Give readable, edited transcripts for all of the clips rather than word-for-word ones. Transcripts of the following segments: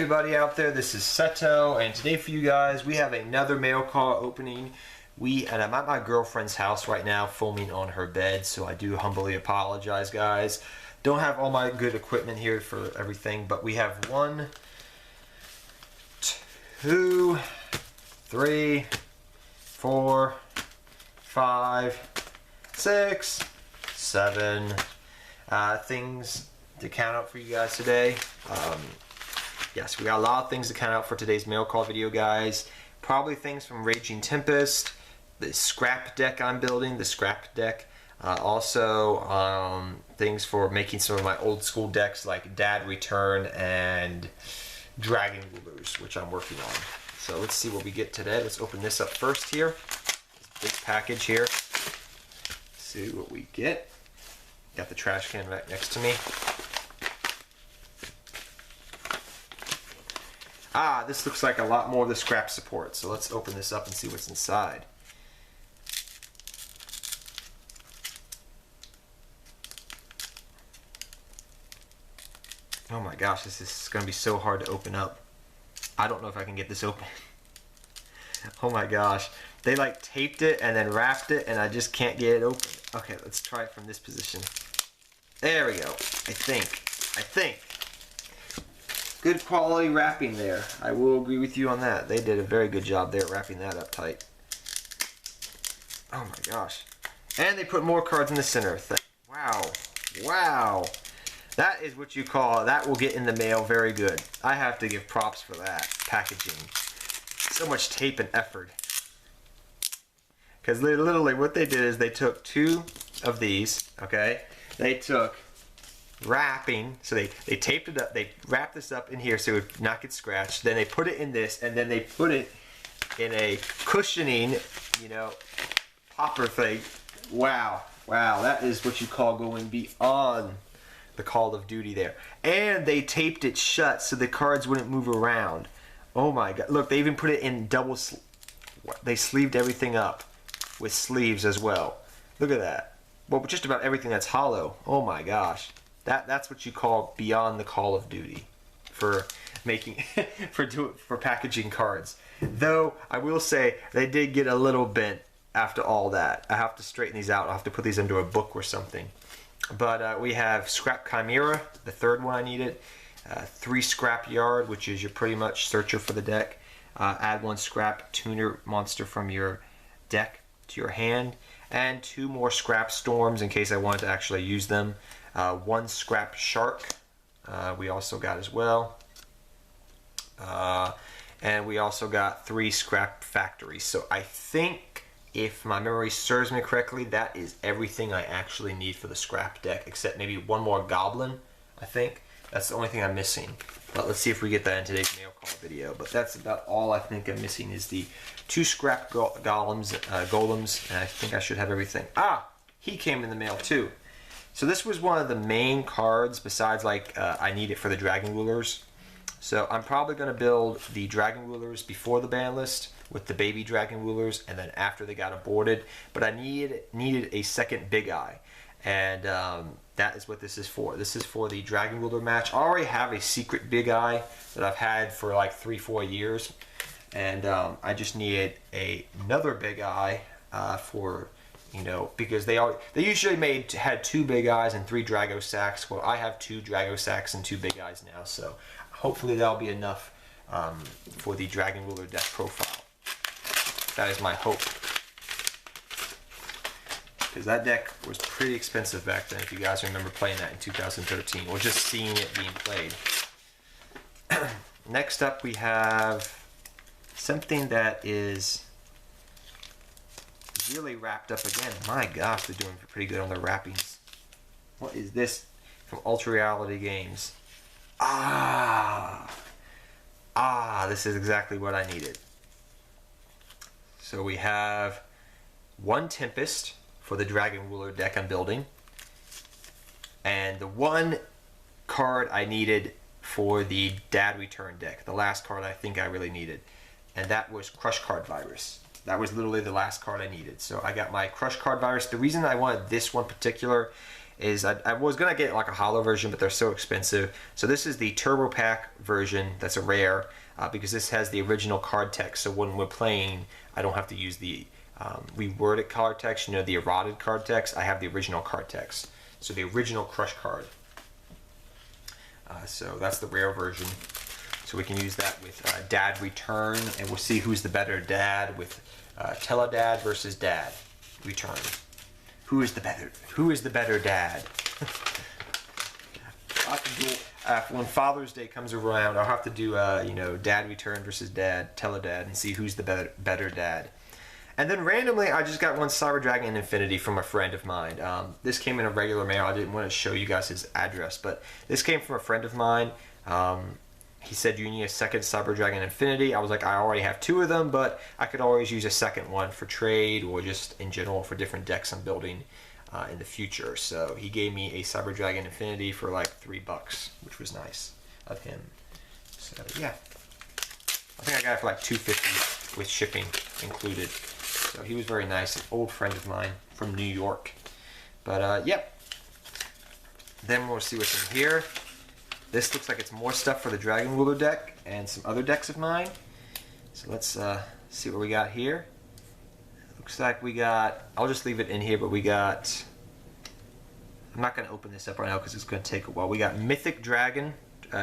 Everybody out there, this is Seto, and today for you guys we have another mail call opening. And I'm at my girlfriend's house right now filming on her bed, so I do humbly apologize, guys. Don't have all my good equipment here for everything, but we have 1, 2, 3, 4, 5, 6, 7 things to count out for you guys today. Yes, we got a lot of things to count out for today's mail call video, guys. Probably things from Raging Tempest, the scrap deck I'm building, the scrap deck. Also, things for making some of my old school decks like Dad Return and Dragon Rulers, which I'm working on. So let's see what we get today. Let's open this up first here. This big package here. See what we get. Got the trash can right next to me. This looks like a lot more of the scrap support. So let's open this up and see what's inside. Oh my gosh, this is going to be so hard to open up. I don't know if I can get this open. Oh my gosh. They like taped it and then wrapped it and I just can't get it open. Okay, let's try it from this position. There we go. I think. Good quality wrapping there. I will agree with you on that. They did a very good job there wrapping that up tight. Oh my gosh. And they put more cards in the center. Wow. Wow. That is what you call, that will get in the mail very good. I have to give props for that packaging. So much tape and effort. Because literally what they did is they took 2 of these, okay? They took wrapping, so they taped it up, they wrapped this up in here so it would not get scratched, then they put it in this, and then they put it in a cushioning, you know, popper thing. Wow, wow, that is what you call going beyond the Call of Duty there. And they taped it shut so the cards wouldn't move around. Oh my god, look, they even put it in double, they sleeved everything up with sleeves as well. Look at that. Well, just about everything that's hollow. Oh my gosh. That's what you call beyond the Call of Duty for making for packaging cards. Though I will say they did get a little bent after all that. I have to straighten these out. I'll have to put these into a book or something. But we have Scrap Chimera, the third one I needed. 3 Scrap Yard, which is your pretty much searcher for the deck. Add 1 Scrap Tuner monster from your deck to your hand. And 2 more Scrap Storms in case I wanted to actually use them. 1 Scrap Shark we also got as well. And we also got 3 Scrap Factories. So I think, if my memory serves me correctly, that is everything I actually need for the scrap deck, except maybe 1 more Goblin, I think. That's the only thing I'm missing. But let's see if we get that in today's mail call video. But that's about all I think I'm missing is the 2 Scrap Golems, and I think I should have everything. He came in the mail too. So this was one of the main cards besides like I need it for the Dragon Rulers. So I'm probably going to build the Dragon Rulers before the ban list with the baby Dragon Rulers, and then after they got aborted. But I needed a second Big Eye, and that is what this is for. This is for the Dragon Ruler match. I already have a secret Big Eye that I've had for like 3-4 years, and I just needed another Big Eye for, you know, because they usually had 2 Big Eyes and 3 Drago Sacks. Well, I have 2 Drago Sacks and 2 Big Eyes now, so hopefully that'll be enough for the Dragon Ruler deck profile. That is my hope. Because that deck was pretty expensive back then, if you guys remember playing that in 2013, or just seeing it being played. Next up we have something that is really wrapped up again. My gosh, they're doing pretty good on their wrappings. What is this from Ultra Reality Games? This is exactly what I needed. So we have 1 Tempest for the Dragon Ruler deck I'm building, and the 1 card I needed for the Dad Return deck, the last card I think I really needed, and that was Crush Card Virus. That was literally the last card I needed. So I got my Crush Card Virus. The reason I wanted this one particular is I was gonna get like a hollow version, but they're so expensive. So this is the Turbo Pack version. That's a rare because this has the original card text. So when we're playing, I don't have to use the reworded card text. You know, the eroded card text. I have the original card text. So the original Crush card. So that's the rare version. So we can use that with Dad Return, and we'll see who's the better dad with Teledad versus Dad Return. Who is the better dad? I'll have to do, when Father's Day comes around, I'll have to do you know, Dad Return versus Dad Teledad and see who's the better dad. And then randomly, I just got one Cyber Dragon Infinity from a friend of mine. This came in a regular mail. I didn't want to show you guys his address, but this came from a friend of mine. He said you need a second Cyber Dragon Infinity. I was like, I already have 2 of them, but I could always use a second one for trade or just in general for different decks I'm building in the future. So he gave me a Cyber Dragon Infinity for like $3, which was nice of him. So yeah, I think I got it for like $2.50 with shipping included. So he was very nice, an old friend of mine from New York. But yep. Then we'll see what's in here. This looks like it's more stuff for the Dragon Ruler deck and some other decks of mine. So let's see what we got here. Looks like we got, I'll just leave it in here, but we got, I'm not going to open this up right now because it's going to take a while. We got Mythic Dragon,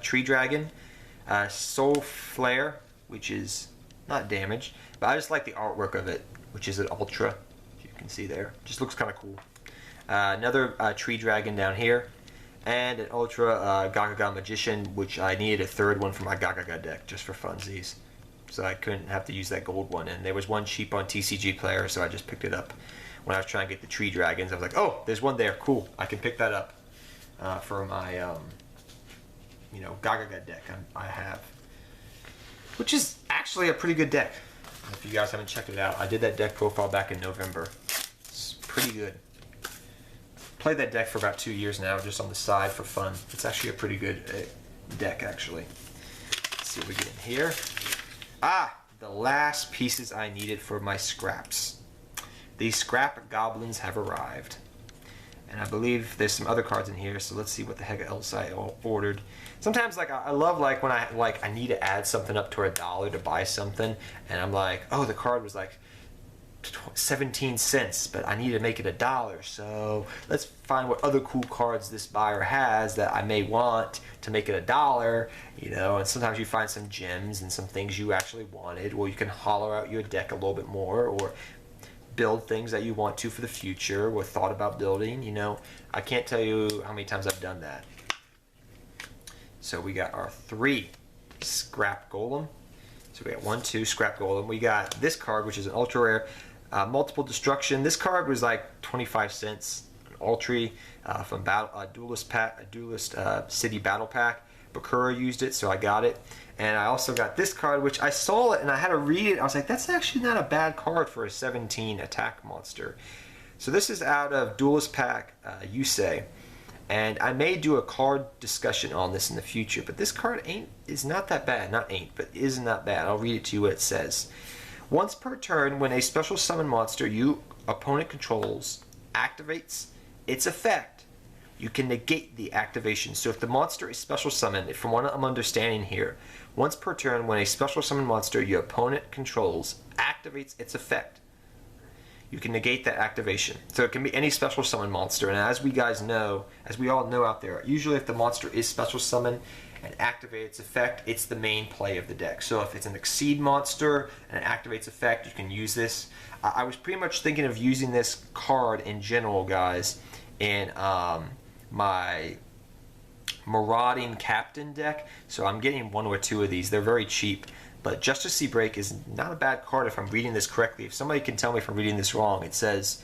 Tree Dragon, Soul Flare, which is not damaged, but I just like the artwork of it, which is an Ultra, if you can see there. Just looks kind of cool. Another Tree Dragon down here. And an Ultra Gagaga Magician, which I needed a 3rd one for my Gagaga deck, just for funsies. So I couldn't have to use that gold one. And there was one cheap on TCG Player, so I just picked it up. When I was trying to get the Tree Dragons, I was like, oh, there's one there, cool. I can pick that up for my, you know, Gagaga deck I have. Which is actually a pretty good deck. If you guys haven't checked it out, I did that deck profile back in November. It's pretty good. Played that deck for about 2 years now, just on the side for fun. It's actually a pretty good deck, actually. Let's see what we get in here. Ah, the last pieces I needed for my scraps. These scrap goblins have arrived. And I believe there's some other cards in here, so let's see what the heck else I ordered. Sometimes, like, I love, like, when I need to add something up to $1 to buy something, and I'm like, oh, the card was like 17 cents, but I need to make it $1, so let's find what other cool cards this buyer has that I may want to make it $1, you know. And sometimes you find some gems and some things you actually wanted, or you can hollow out your deck a little bit more, or build things that you want to for the future or thought about building, you know. I can't tell you how many times I've done that. So we got our 3 Scrap Golem. So we got 1, 2 Scrap Golem. We got this card, which is an ultra rare, Multiple Destruction. This card was like 25 cents, an ultra from Duelist City Battle Pack. Bakura used it, so I got it. And I also got this card, which I saw it and I had to read it. I was like, that's actually not a bad card for a 17 attack monster. So this is out of Duelist Pack Yusei. And I may do a card discussion on this in the future, but this card is not that bad. Not ain't, but is not bad. I'll read it to you what it says. Once per turn, when a special summon monster you opponent controls activates its effect, you can negate the activation. So if the monster is special summoned, from what I'm understanding here, once per turn, when a special summon monster your opponent controls activates its effect, you can negate that activation. So it can be any special summon monster, and as we guys know, as we all know out there, usually if the monster is special summon and activates its effect, it's the main play of the deck. So if it's an Exceed monster and it activates effect, you can use this. I was pretty much thinking of using this card in general, guys, in my Marauding Captain deck. So I'm getting 1 or 2 of these. They're very cheap. But Justice Sea Break is not a bad card if I'm reading this correctly. If somebody can tell me if I'm reading this wrong, it says,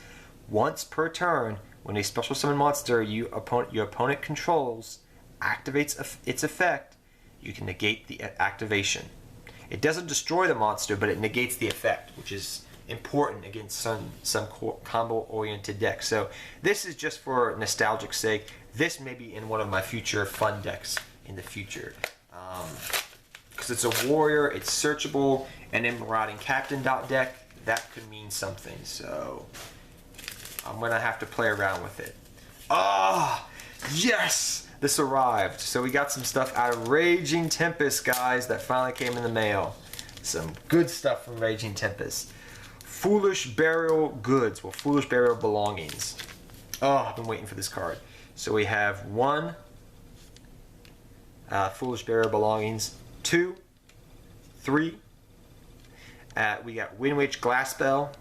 once per turn, when a special summon monster your opponent controls activates its effect, you can negate the activation. It doesn't destroy the monster, but it negates the effect, which is important against some combo-oriented decks. So this is just for nostalgic sake. This may be in one of my future fun decks in the future. Because it's a warrior, it's searchable, and in Marauding Captain deck, that could mean something. So I'm going to have to play around with it. Ah, yes! This arrived. So we got some stuff out of Raging Tempest, guys, that finally came in the mail. Some good stuff from Raging Tempest. Foolish Burial Goods. Well, Foolish Burial Belongings. Oh, I've been waiting for this card. So we have 1 Foolish Burial Belongings, 2, 3. We got Windwitch Glassbell,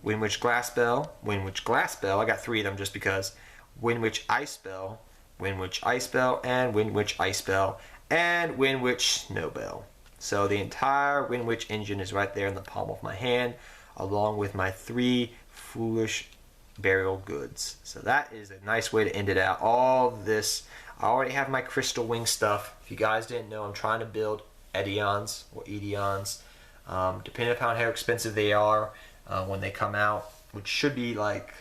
Windwitch Glassbell, Windwitch Glassbell. I got 3 of them just because. Windwitch Icebell, Windwitch Icebell, and Windwitch Icebell, and Windwitch Snowbell. So the entire Windwitch engine is right there in the palm of my hand, along with my 3 Foolish Burial Goods. So that is a nice way to end it out. All this, I already have my Crystal Wing stuff. If you guys didn't know, I'm trying to build Edeons or Edeons, depending upon how expensive they are when they come out, which should be like,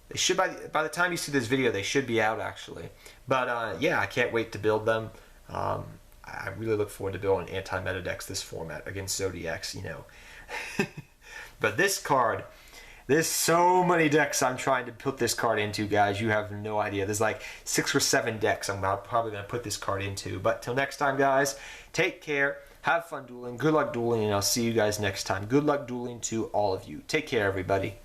they should by the time you see this video, they should be out actually. But yeah, I can't wait to build them. I really look forward to building anti-meta decks this format against Zodiacs, you know. But this card, there's so many decks I'm trying to put this card into, guys. You have no idea. There's like 6 or 7 decks I'm probably going to put this card into. But till next time, guys, take care. Have fun dueling. Good luck dueling, and I'll see you guys next time. Good luck dueling to all of you. Take care, everybody.